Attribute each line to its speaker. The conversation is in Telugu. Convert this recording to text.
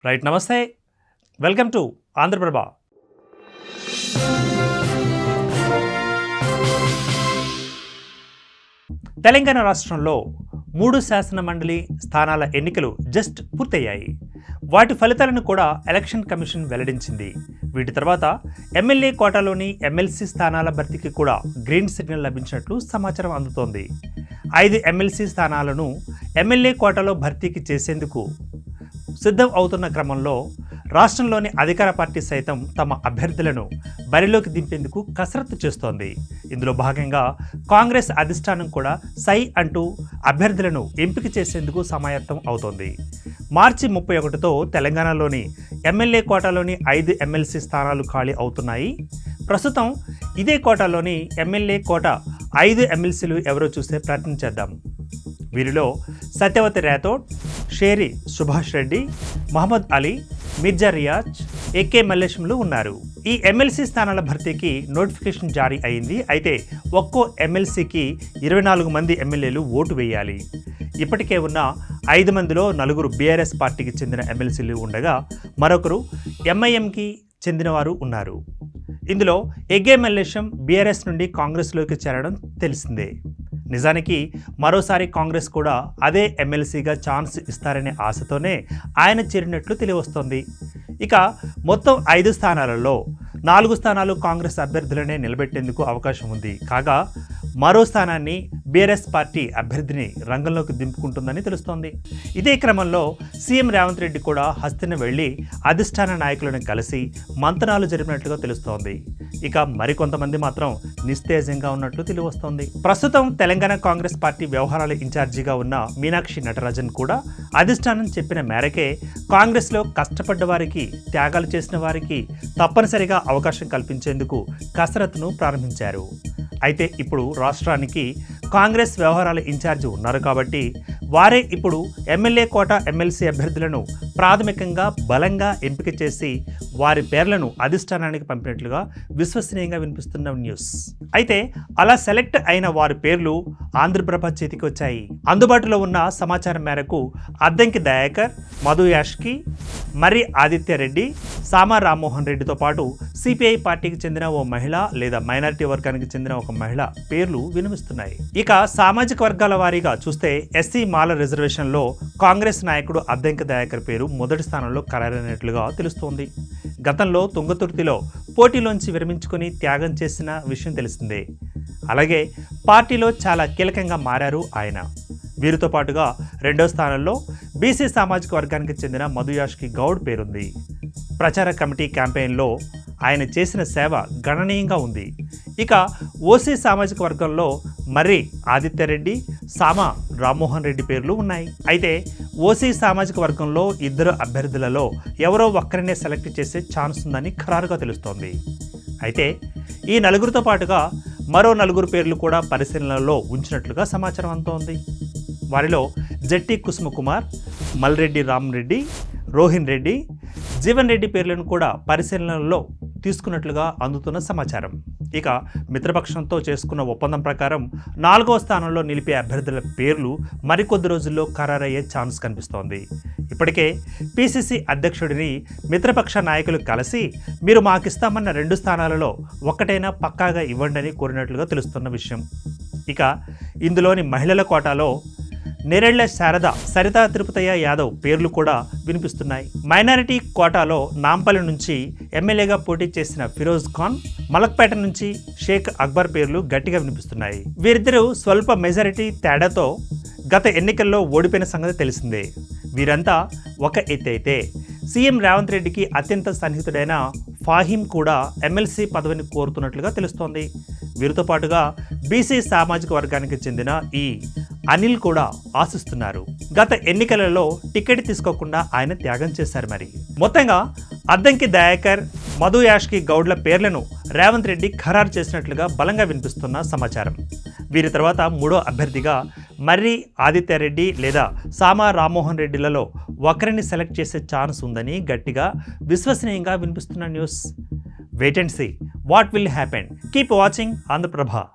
Speaker 1: రైట్, నమస్తే, వెల్కమ్ టు ఆంధ్రప్రభ. తెలంగాణ రాష్ట్రంలో 3 శాసన మండలి స్థానాల ఎన్నికలు జస్ట్ పూర్తయ్యాయి. వాటి ఫలితాలను కూడా ఎలక్షన్ కమిషన్ వెల్లడించింది. వీటి తర్వాత ఎమ్మెల్యే కోటాలోని ఎమ్మెల్సీ స్థానాల భర్తీకి కూడా గ్రీన్ సిగ్నల్ లభించినట్లు సమాచారం అందుతోంది. 5 ఎమ్మెల్సీ స్థానాలను ఎమ్మెల్యే కోటాలో భర్తీకి చేసేందుకు సిద్ధం అవుతున్న క్రమంలో రాష్ట్రంలోని అధికార పార్టీ సైతం తమ అభ్యర్థులను బరిలోకి దింపేందుకు కసరత్తు చేస్తోంది. ఇందులో భాగంగా కాంగ్రెస్ అధిష్టానం కూడా సై అంటూ అభ్యర్థులను ఎంపిక చేసేందుకు సమాయత్తం అవుతోంది. మార్చి 31తో తెలంగాణలోని ఎమ్మెల్యే కోటాలోని 5 ఎమ్మెల్సీ స్థానాలు ఖాళీ అవుతున్నాయి. ప్రస్తుతం ఇదే కోటాలోని ఎమ్మెల్యే కోట 5 ఎమ్మెల్సీలు ఎవరో చూసే ప్రయత్నం చేద్దాం. వీరిలో సత్యవతి రాథోడ్, షేరి సుభాష్ రెడ్డి, మహమ్మద్ అలీ, మిర్జా రియాజ్, ఏకే మల్లేశంలు ఉన్నారు. ఈ ఎమ్మెల్సీ స్థానాల భర్తీకి నోటిఫికేషన్ జారీ అయింది. అయితే ఒక్కో ఎమ్మెల్సీకి 24 మంది ఎమ్మెల్యేలు ఓటు వేయాలి. ఇప్పటికే ఉన్న 5 మందిలో 4 బీఆర్ఎస్ పార్టీకి చెందిన ఎమ్మెల్సీలు ఉండగా మరొకరు ఎంఐఎంకి చెందినవారు ఉన్నారు. ఇందులో ఏకే మల్లేశం బీఆర్ఎస్ నుండి కాంగ్రెస్లోకి చేరడం తెలిసిందే. నిజానికి మరోసారి కాంగ్రెస్ కూడా అదే ఎమ్మెల్సీగా ఛాన్స్ ఇస్తారనే ఆశతోనే ఆయన చేరినట్లు తెలియవస్తోంది. ఇక మొత్తం 5 స్థానాలలో 4 స్థానాలు కాంగ్రెస్ అభ్యర్థులనే నిలబెట్టేందుకు అవకాశం ఉంది. కాగా మరో స్థానాన్ని బీఆర్ఎస్ పార్టీ అభ్యర్థిని రంగంలోకి దింపుకుంటుందని తెలుస్తోంది. ఇదే క్రమంలో సీఎం రేవంత్ రెడ్డి కూడా హస్తిన వెళ్లి అధిష్టాన నాయకులను కలిసి మంతనాలు జరిపినట్లుగా తెలుస్తోంది. ఇక మరికొంతమంది మాత్రం నిస్తేజంగా ఉన్నట్లు తెలియవస్తోంది. ప్రస్తుతం తెలంగాణ కాంగ్రెస్ పార్టీ వ్యవహారాల ఇన్ఛార్జిగా ఉన్న మీనాక్షి నటరాజన్ కూడా అధిష్టానం చెప్పిన మేరకే కాంగ్రెస్లో కష్టపడ్డ వారికి, త్యాగాలు చేసిన వారికి తప్పనిసరిగా అవకాశం కల్పించేందుకు కసరత్తును ప్రారంభించారు. అయితే ఇప్పుడు రాష్ట్రానికి కాంగ్రెస్ వ్యవహారాల ఇన్ఛార్జి ఉన్నారు కాబట్టి వారే ఇప్పుడు ఎమ్మెల్యే కోట ఎమ్మెల్సీ అభ్యర్థులను ప్రాథమికంగా బలంగా ఎంపిక చేసి వారి పేర్లను అధిష్టానానికి పంపినట్లుగా విశ్వసనీయంగా వినిపిస్తున్న న్యూస్. అయితే అలా సెలెక్ట్ అయిన వారి పేర్లు ఆంధ్రప్రభ చేతికి వచ్చాయి. అందుబాటులో ఉన్న సమాచారం మేరకు అద్దంకి దయాకర్, మధు యాష్కి, మర్రి ఆదిత్య రెడ్డి, సామా రామ్మోహన్ రెడ్డితో పాటు సిపిఐ పార్టీకి చెందిన ఓ మహిళ లేదా మైనారిటీ వర్గానికి చెందిన ఒక మహిళ పేర్లు వినిపిస్తున్నాయి. ఇక సామాజిక వర్గాల వారీగా చూస్తే ఎస్సీ మాల రిజర్వేషన్లో కాంగ్రెస్ నాయకుడు అద్దంకి దయాకర్ పేరు మొదటి స్థానంలో ఖరారైనట్లుగా తెలుస్తోంది. గతంలో తుంగతుర్తిలో పోటీలోంచి విరమించుకుని త్యాగం చేసిన విషయం తెలిసిందే. అలాగే పార్టీలో చాలా కీలకంగా మారారు ఆయన. వీరితో పాటుగా 2వ స్థానంలో బీసీ సామాజిక వర్గానికి చెందిన మధు యాష్కి గౌడ్ పేరుంది. ప్రచార కమిటీ క్యాంపెయిన్లో ఆయన చేసిన సేవ గణనీయంగా ఉంది. ఇక ఓసీ సామాజిక వర్గంలో మర్రి ఆదిత్యరెడ్డి, సామా రామ్మోహన్ రెడ్డి పేర్లు ఉన్నాయి. అయితే ఓసీ సామాజిక వర్గంలో 2 అభ్యర్థులలో ఎవరో ఒక్కరినే సెలెక్ట్ చేసే ఛాన్స్ ఉందని ఖరారుగా తెలుస్తోంది. అయితే ఈ 4తో పాటుగా మరో 4 పేర్లు కూడా పరిశీలనలో ఉంచినట్లుగా సమాచారం అందుతోంది. వారిలో జట్టి కుసుమకుమార్, మల్రెడ్డి రామరెడ్డి, రోహిన్ రెడ్డి, జీవన్ రెడ్డి పేర్లను కూడా పరిశీలనలో తీసుకున్నట్లుగా అందుతున్న సమాచారం. ఇక మిత్రపక్షంతో చేసుకున్న ఒప్పందం ప్రకారం 4వ స్థానంలో నిలిపే అభ్యర్థుల పేర్లు మరికొద్ది రోజుల్లో ఖరారయ్యే ఛాన్స్ కనిపిస్తోంది. ఇప్పటికే పిసిసి అధ్యక్షుడిని మిత్రపక్ష నాయకులు కలిసి మీరు మాకిస్తామన్న 2 స్థానాలలో ఒక్కటైనా పక్కాగా ఇవ్వండి అని కోరినట్లుగా తెలుస్తున్న విషయం. ఇక ఇందులోని మహిళల కోటాలో నేరెళ్ల శారద, సరితా తిరుపతయ్య యాదవ్ పేర్లు కూడా వినిపిస్తున్నాయి. మైనారిటీ కోటాలో నాంపల్లి నుంచి ఎమ్మెల్యేగా పోటీ చేసిన ఫిరోజ్ ఖాన్, మలక్పేట నుంచి షేక్ అక్బర్ పేర్లు గట్టిగా వినిపిస్తున్నాయి. వీరిద్దరూ స్వల్ప మెజారిటీ తేడాతో గత ఎన్నికల్లో ఓడిపోయిన సంగతి తెలిసిందే. వీరంతా ఒక ఎత్తైతే సీఎం రేవంత్ రెడ్డికి అత్యంత సన్నిహితుడైన ఫాహిం కూడా ఎమ్మెల్సీ పదవిని కోరుతున్నట్లుగా తెలుస్తోంది. వీరితో పాటుగా బీసీ సామాజిక వర్గానికి చెందిన ఈ అనిల్ కూడా ఆశిస్తున్నారు. గత ఎన్నికలలో టికెట్ తీసుకోకుండా ఆయన త్యాగం చేశారు. మరి మొత్తంగా అద్దంకి దయాకర్, మధు యాష్కి గౌడ్ల పేర్లను రేవంత్ రెడ్డి ఖరారు చేసినట్లుగా బలంగా వినిపిస్తున్న సమాచారం. వీరి తర్వాత 3వ అభ్యర్థిగా మర్రి ఆదిత్యరెడ్డి లేదా సామా రామ్మోహన్ రెడ్డిలలో ఒకరిని సెలెక్ట్ చేసే ఛాన్స్ ఉందని గట్టిగా విశ్వసనీయంగా వినిపిస్తున్న news. Wait and see what will happen. Keep watching Andhraprabha.